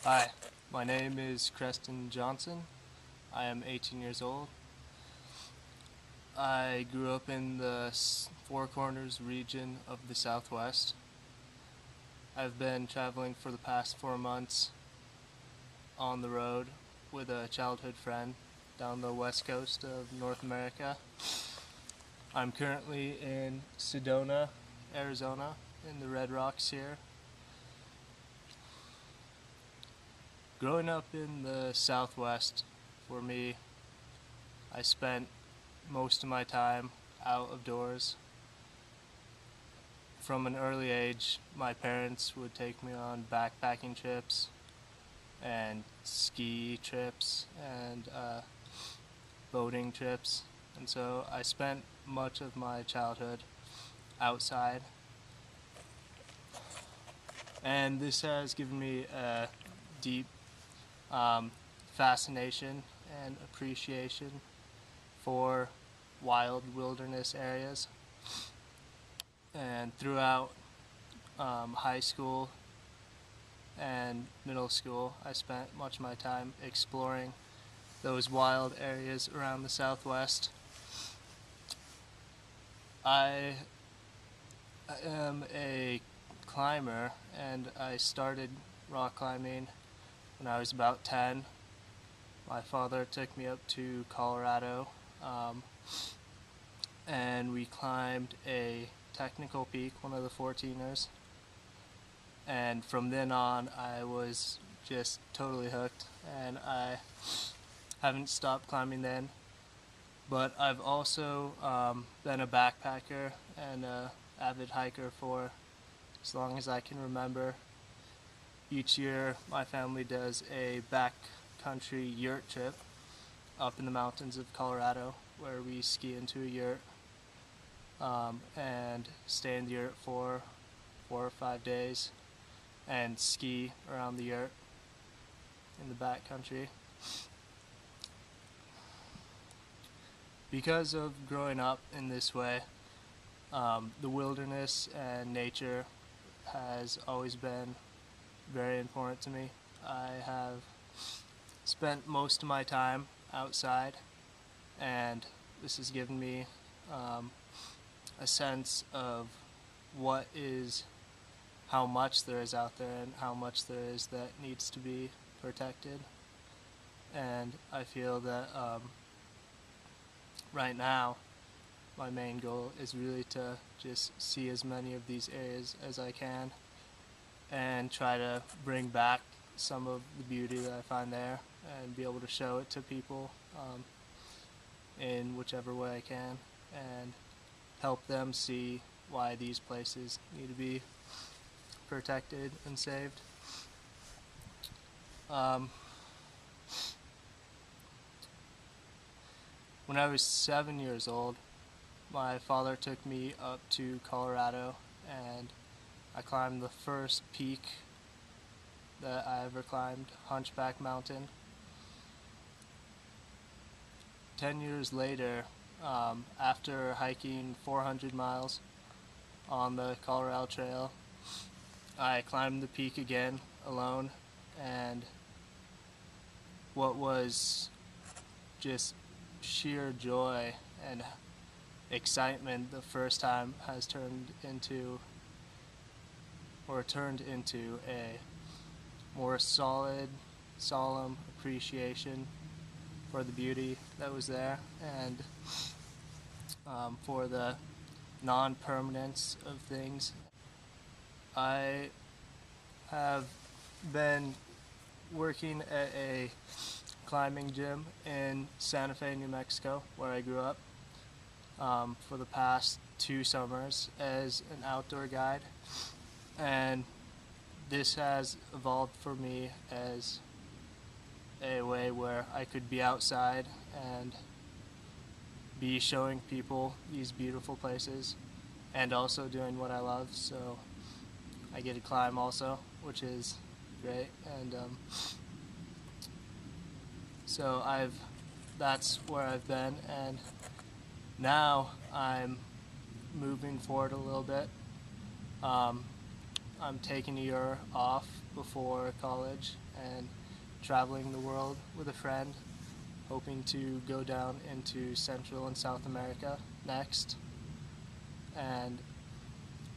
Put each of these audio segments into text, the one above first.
Hi, my name is Kreston Johnson. I am 18 years old. I grew up in the Four Corners region of the Southwest. I've been traveling for the past 4 months on the road with a childhood friend down the west coast of North America. I'm currently in Sedona, Arizona, in the Red Rocks here. Growing up in the Southwest, for me, I spent most of my time out of doors. From an early age, my parents would take me on backpacking trips and ski trips and boating trips, and so I spent much of my childhood outside, and this has given me a deep fascination and appreciation for wild wilderness areas. And throughout high school and middle school, I spent much of my time exploring those wild areas around the Southwest. I am a climber, and I started rock climbing when I was about 10. My father took me up to Colorado, and we climbed a technical peak, one of the 14ers. And from then on, I was just totally hooked, and I haven't stopped climbing then. But I've also been a backpacker and an avid hiker for as long as I can remember. Each year, my family does a backcountry yurt trip up in the mountains of Colorado, where we ski into a yurt and stay in the yurt for 4 or 5 days and ski around the yurt in the backcountry. Because of growing up in this way, the wilderness and nature has always been very important to me. I have spent most of my time outside, and this has given me a sense of how much there is out there and how much there is that needs to be protected. And I feel that right now my main goal is really to just see as many of these areas as I can and try to bring back some of the beauty that I find there and be able to show it to people in whichever way I can, and help them see why these places need to be protected and saved. When I was 7 years old, my father took me up to Colorado, and I climbed the first peak that I ever climbed, Hunchback Mountain. 10 years later, after hiking 400 miles on the Colorado Trail, I climbed the peak again alone, and what was just sheer joy and excitement the first time has turned into a more solid, solemn appreciation for the beauty that was there, and for the non-permanence of things. I have been working at a climbing gym in Santa Fe, New Mexico, where I grew up, for the past 2 summers as an outdoor guide, and this has evolved for me as a way where I could be outside and be showing people these beautiful places and also doing what I love. So I get to climb also, which is great, and so that's where I've been, and now I'm moving forward a little bit. I'm taking a year off before college, and traveling the world with a friend, hoping to go down into Central and South America next, and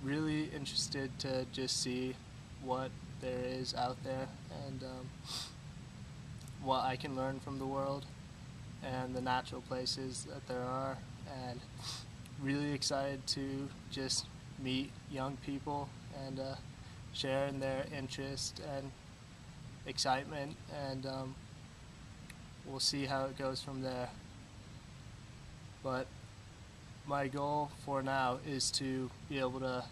really interested to just see what there is out there and what I can learn from the world and the natural places that there are, and really excited to just meet young people and share in their interest and excitement, and we'll see how it goes from there. But my goal for now is to be able to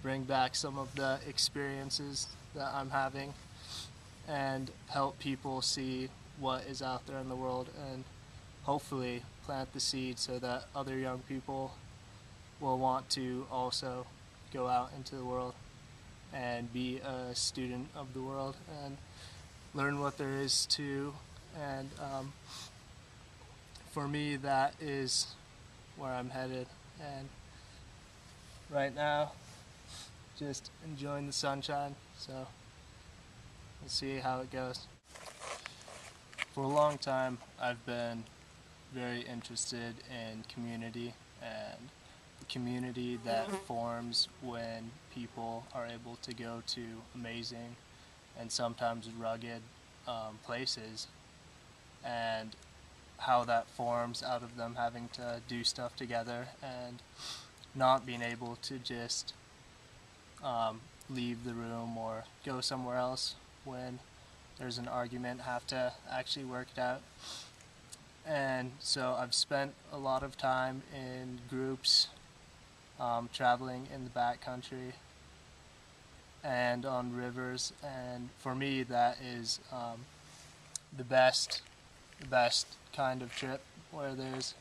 bring back some of the experiences that I'm having and help people see what is out there in the world, and hopefully plant the seed so that other young people will want to also go out into the world and be a student of the world and learn what there is to. And for me, that is where I'm headed. And right now, just enjoying the sunshine, so we'll see how it goes. For a long time, I've been very interested in community and the community that forms when people are able to go to amazing and sometimes rugged places, and how that forms out of them having to do stuff together and not being able to just leave the room or go somewhere else when there's an argument, have to actually work it out. And so I've spent a lot of time in groups, traveling in the backcountry and on rivers, and for me that is the best kind of trip, where there's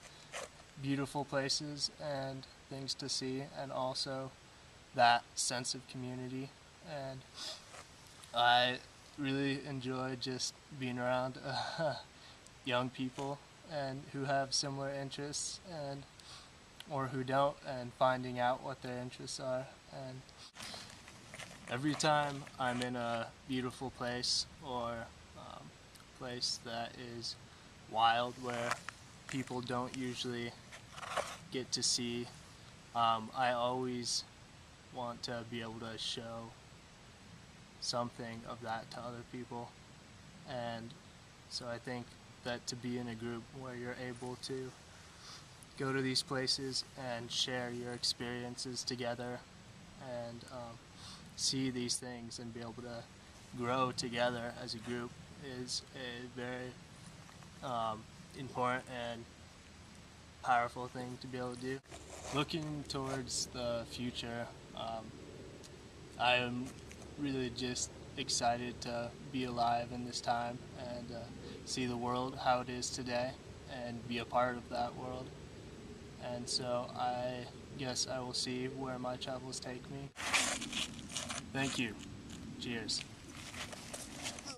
beautiful places and things to see, and also that sense of community. And I really enjoy just being around young people and who have similar interests, and or who don't, and finding out what their interests are. And every time I'm in a beautiful place or place that is wild, where people don't usually get to see, I always want to be able to show something of that to other people. And so I think that to be in a group where you're able to go to these places and share your experiences together and see these things and be able to grow together as a group is a very important and powerful thing to be able to do. Looking towards the future, I am really just excited to be alive in this time and see the world how it is today and be a part of that world. And so I guess I will see where my travels take me. Thank you. Cheers.